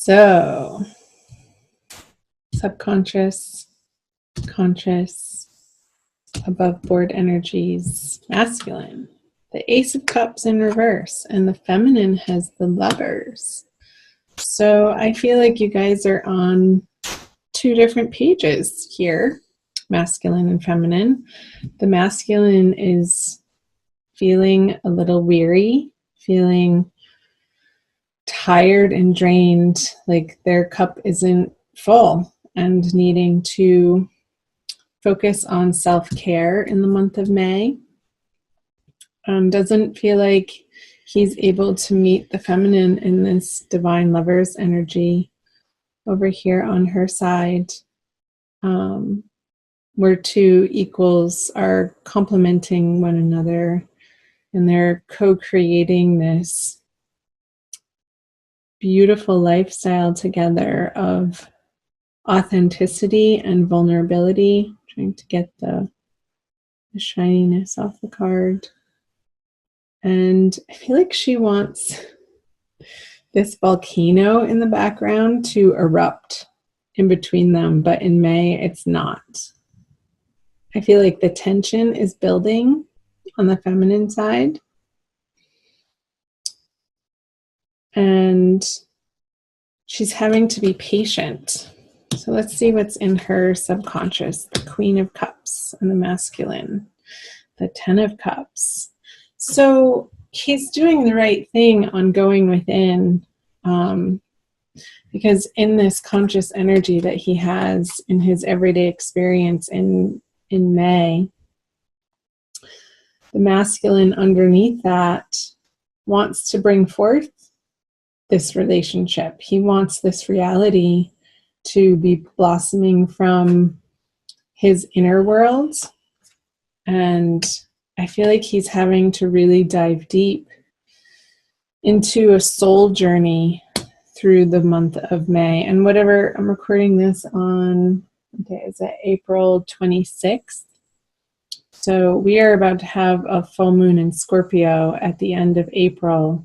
So, subconscious, conscious, above board energies, masculine. The Ace of Cups in reverse, and the feminine has the Lovers. So I feel like you guys are on two different pages here, masculine and feminine. The masculine is feeling a little weary, feeling tired and drained, like their cup isn't full, and needing to focus on self-care in the month of May. Doesn't feel like he's able to meet the feminine in this divine lovers energy over here on her side, where two equals are complementing one another and they're co-creating this beautiful lifestyle together of authenticity and vulnerability. I'm trying to get the shininess off the card. And I feel like she wants this volcano in the background to erupt in between them, but in May it's not. I feel like the tension is building on the feminine side. And she's having to be patient. So let's see what's in her subconscious. The Queen of Cups and the masculine. The Ten of Cups. So he's doing the right thing on going within, because in this conscious energy that he has in his everyday experience in May, the masculine underneath that wants to bring forth this relationship. He wants this reality to be blossoming from his inner world. And I feel like he's having to really dive deep into a soul journey through the month of May. And whatever, I'm recording this on, is it April 26th? So we are about to have a full moon in Scorpio at the end of April.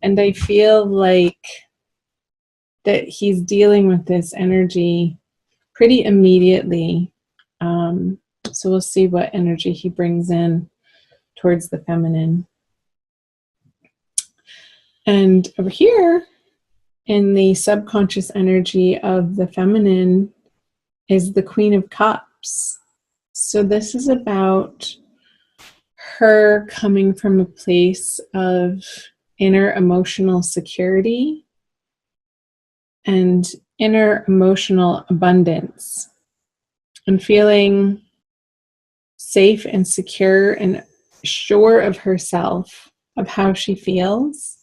And I feel like that he's dealing with this energy pretty immediately. So we'll see what energy he brings in towards the feminine. And over here in the subconscious energy of the feminine is the Queen of Cups. So this is about her coming from a place of inner emotional security and inner emotional abundance, and feeling safe and secure and sure of herself, of how she feels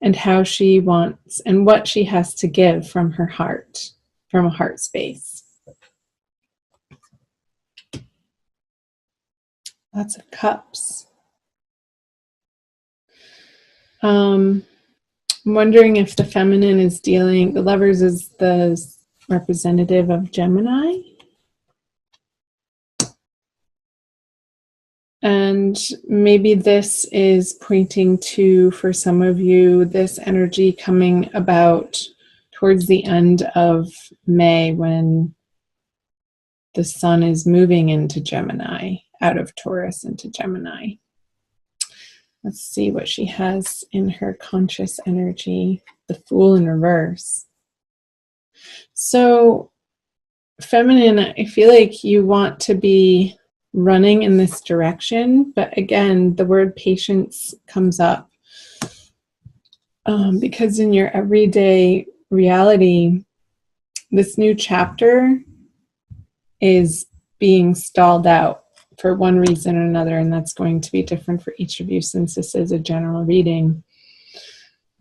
and how she wants and what she has to give from her heart, from a heart space. Lots of cups. I'm wondering if the feminine is dealing, the Lovers is the representative of Gemini. And maybe this is pointing to, for some of you, this energy coming about towards the end of May when the sun is moving into Gemini, out of Taurus into Gemini. Let's see what she has in her conscious energy. The Fool in reverse. So, feminine, I feel like you want to be running in this direction, but again, the word patience comes up because in your everyday reality, this new chapter is being stalled out for one reason or another, and that's going to be different for each of you since this is a general reading.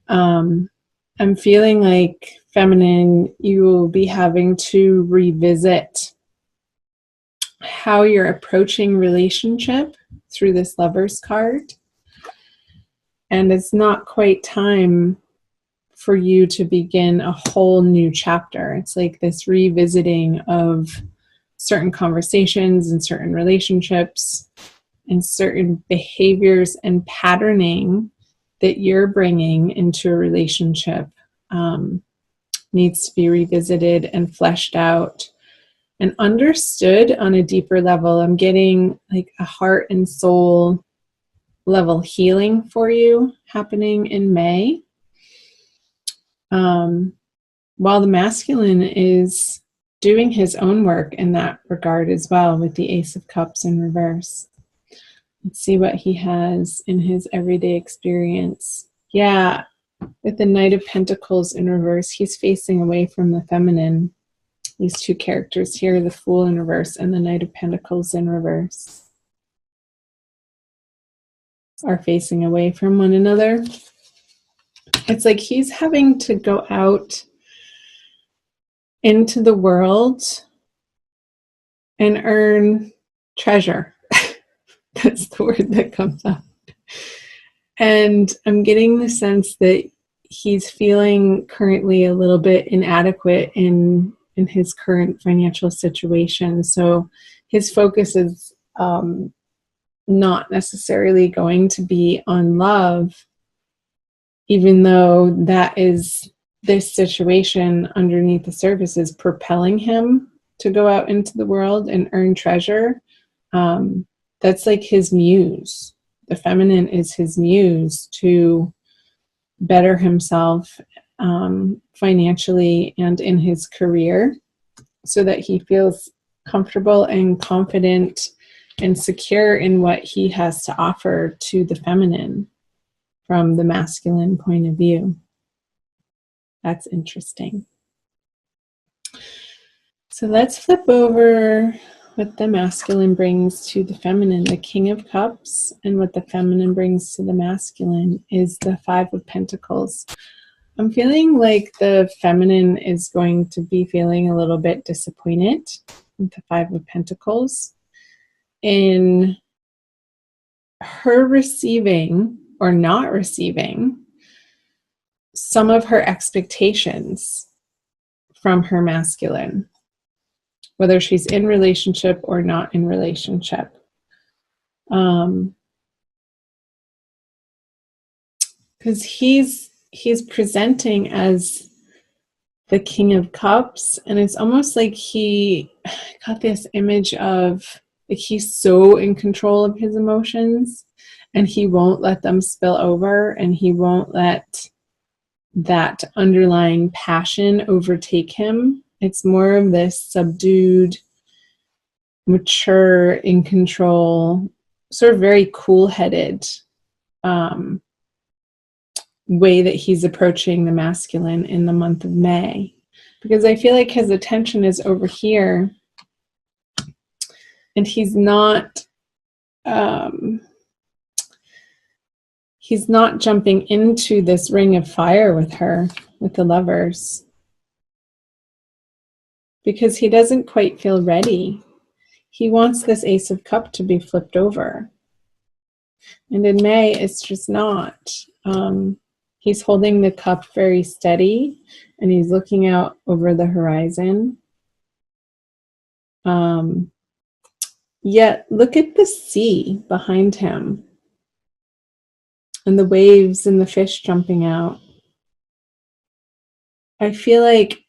I'm feeling like, feminine, you will be having to revisit how you're approaching relationship through this Lovers card. And it's not quite time for you to begin a whole new chapter. It's like this revisiting of certain conversations and certain relationships and certain behaviors and patterning that you're bringing into a relationship needs to be revisited and fleshed out and understood on a deeper level. I'm getting like a heart and soul level healing for you happening in May. While the masculine is doing his own work in that regard as well, with the Ace of Cups in reverse. Let's see what he has in his everyday experience. Yeah, with the Knight of Pentacles in reverse, he's facing away from the feminine. These two characters here, the Fool in reverse and the Knight of Pentacles in reverse, are facing away from one another. It's like he's having to go out into the world and earn treasure. That's the word that comes up. And I'm getting the sense that he's feeling currently a little bit inadequate in his current financial situation. So his focus is not necessarily going to be on love, even though that is this situation underneath the surface is propelling him to go out into the world and earn treasure. That's like his muse. The feminine is his muse to better himself financially and in his career, so that he feels comfortable and confident and secure in what he has to offer to the feminine from the masculine point of view. That's interesting. So let's flip over what the masculine brings to the feminine. The King of Cups, and what the feminine brings to the masculine is the Five of Pentacles. I'm feeling like the feminine is going to be feeling a little bit disappointed with the Five of Pentacles in her receiving or not receiving some of her expectations from her masculine, whether she's in relationship or not in relationship. Because he's presenting as the King of Cups, and it's almost like he got this image of like he's so in control of his emotions, and he won't let them spill over, and he won't let that underlying passion overtake him. It's more of this subdued, mature, in control, sort of very cool-headed way that he's approaching the masculine in the month of May. Because I feel like his attention is over here, and he's not jumping into this ring of fire with her, with the Lovers, because he doesn't quite feel ready. He wants this Ace of Cups to be flipped over. And in May, it's just not. He's holding the cup very steady, and he's looking out over the horizon. Yet, look at the sea behind him, and the waves and the fish jumping out. I feel like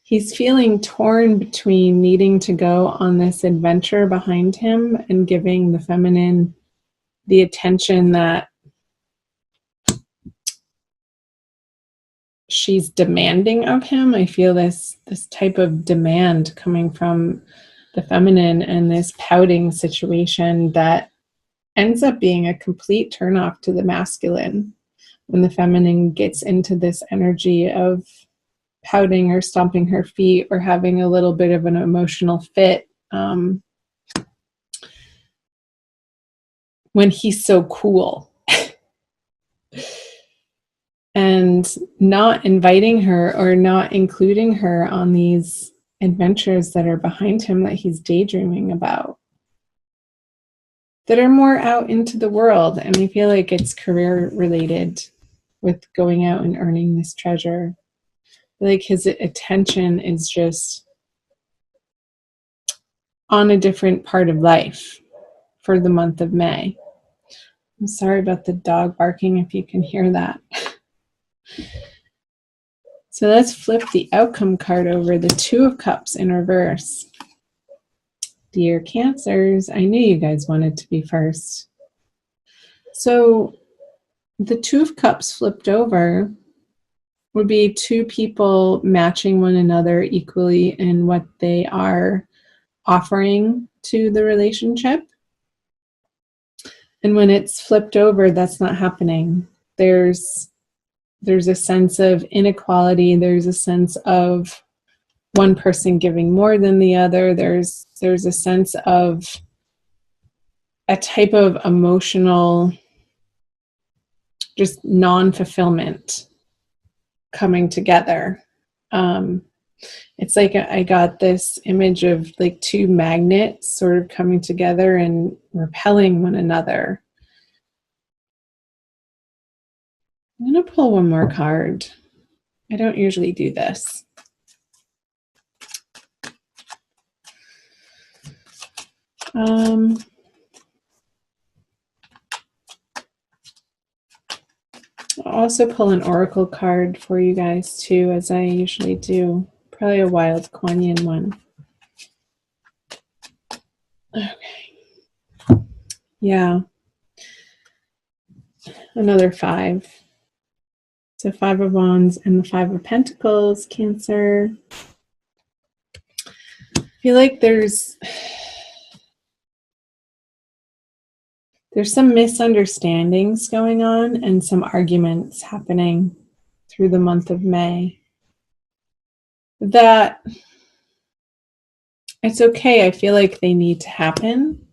he's feeling torn between needing to go on this adventure behind him and giving the feminine the attention that she's demanding of him. I feel this type of demand coming from the feminine, and this pouting situation that ends up being a complete turnoff to the masculine when the feminine gets into this energy of pouting or stomping her feet or having a little bit of an emotional fit when he's so cool. And not inviting her or not including her on these adventures that are behind him that he's daydreaming about, that are more out into the world. And I feel like it's career related with going out and earning this treasure. Like his attention is just on a different part of life for the month of May. I'm sorry about the dog barking if you can hear that. So let's flip the outcome card over, the Two of Cups in reverse. Dear Cancers, I knew you guys wanted to be first. So the Two of Cups flipped over would be two people matching one another equally in what they are offering to the relationship. And when it's flipped over, that's not happening. There's a sense of inequality. There's a sense of one person giving more than the other. There's a sense of a type of emotional just non-fulfillment coming together. It's like I got this image of like two magnets sort of coming together and repelling one another. I'm going to pull one more card. I don't usually do this. I'll also pull an oracle card for you guys too, as I usually do. Probably a wild Kuan Yin one. Okay. Yeah. Another 5. So 5 of Wands and the 5 of Pentacles, Cancer. I feel like there's some misunderstandings going on and some arguments happening through the month of May. That it's okay. I feel like they need to happen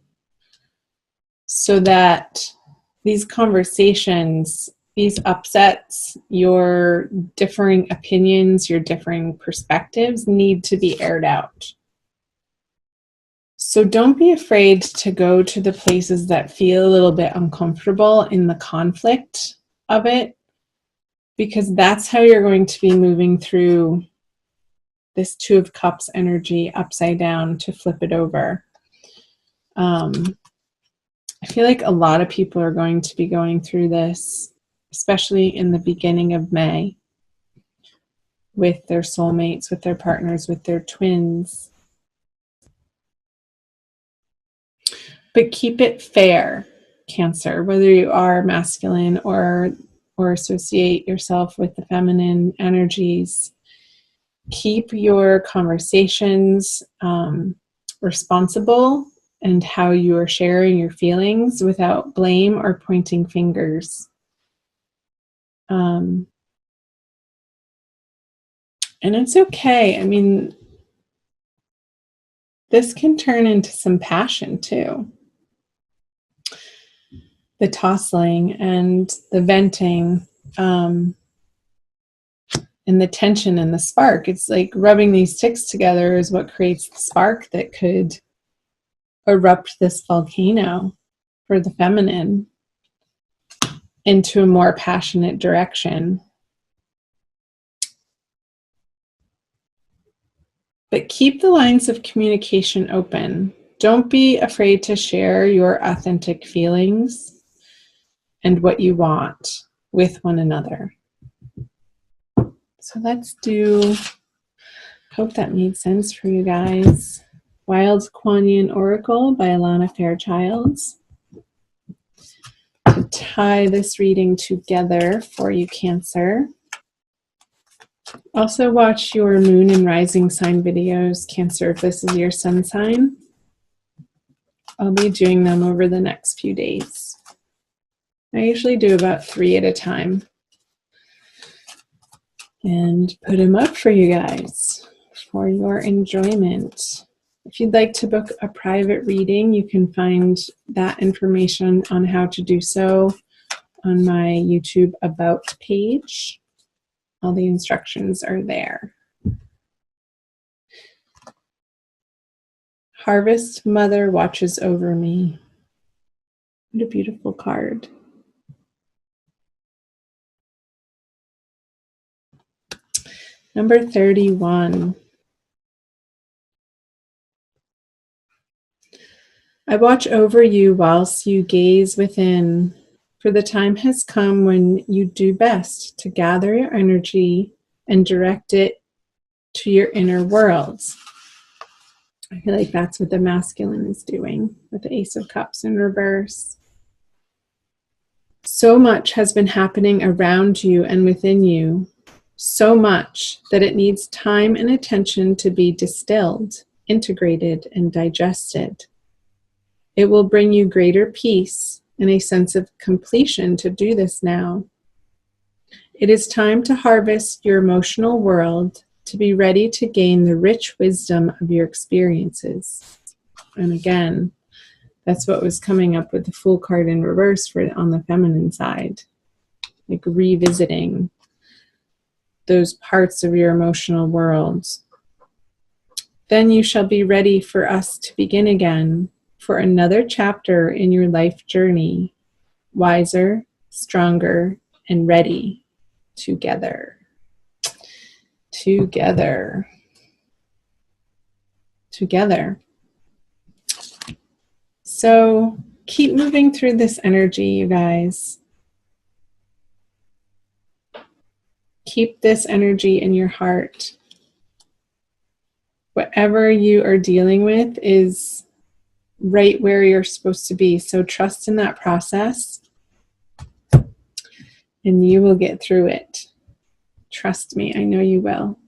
so that these conversations, these upsets, your differing opinions, your differing perspectives need to be aired out. So don't be afraid to go to the places that feel a little bit uncomfortable in the conflict of it, because that's how you're going to be moving through this Two of Cups energy upside down to flip it over. I feel like a lot of people are going to be going through this, especially in the beginning of May, with their soulmates, with their partners, with their twins. But keep it fair, Cancer, whether you are masculine or associate yourself with the feminine energies. Keep your conversations responsible and how you are sharing your feelings without blame or pointing fingers. And it's okay. I mean, this can turn into some passion too. The tossing and the venting, and the tension and the spark. It's like rubbing these sticks together is what creates the spark that could erupt this volcano for the feminine into a more passionate direction. But keep the lines of communication open. Don't be afraid to share your authentic feelings and what you want with one another. So let's do, hope that made sense for you guys. Wild Kuan Yin Oracle by Alana Fairchild. To tie this reading together for you, Cancer. Also watch your moon and rising sign videos, Cancer, if this is your sun sign. I'll be doing them over the next few days. I usually do about 3 at a time and put them up for you guys for your enjoyment. If you'd like to book a private reading, you can find that information on how to do so on my YouTube About page. All the instructions are there. Harvest Mother watches over me. What a beautiful card. Number 31. I watch over you whilst you gaze within For the time has come when you do best to gather your energy and direct it to your inner worlds. I feel like that's what the masculine is doing with the Ace of Cups in reverse. So much has been happening around you and within you, so much that it needs time and attention to be distilled, integrated, and digested. It will bring you greater peace and a sense of completion to do this now. It is time to harvest your emotional world, to be ready to gain the rich wisdom of your experiences. And again, that's what was coming up with the Fool card in reverse for on the feminine side. Like revisiting those parts of your emotional world. Then you shall be ready for us to begin again for another chapter in your life journey, wiser, stronger, and ready together. Together. Together. So keep moving through this energy, you guys. Keep this energy in your heart. Whatever you are dealing with is right where you're supposed to be. So trust in that process and you will get through it. Trust me, I know you will.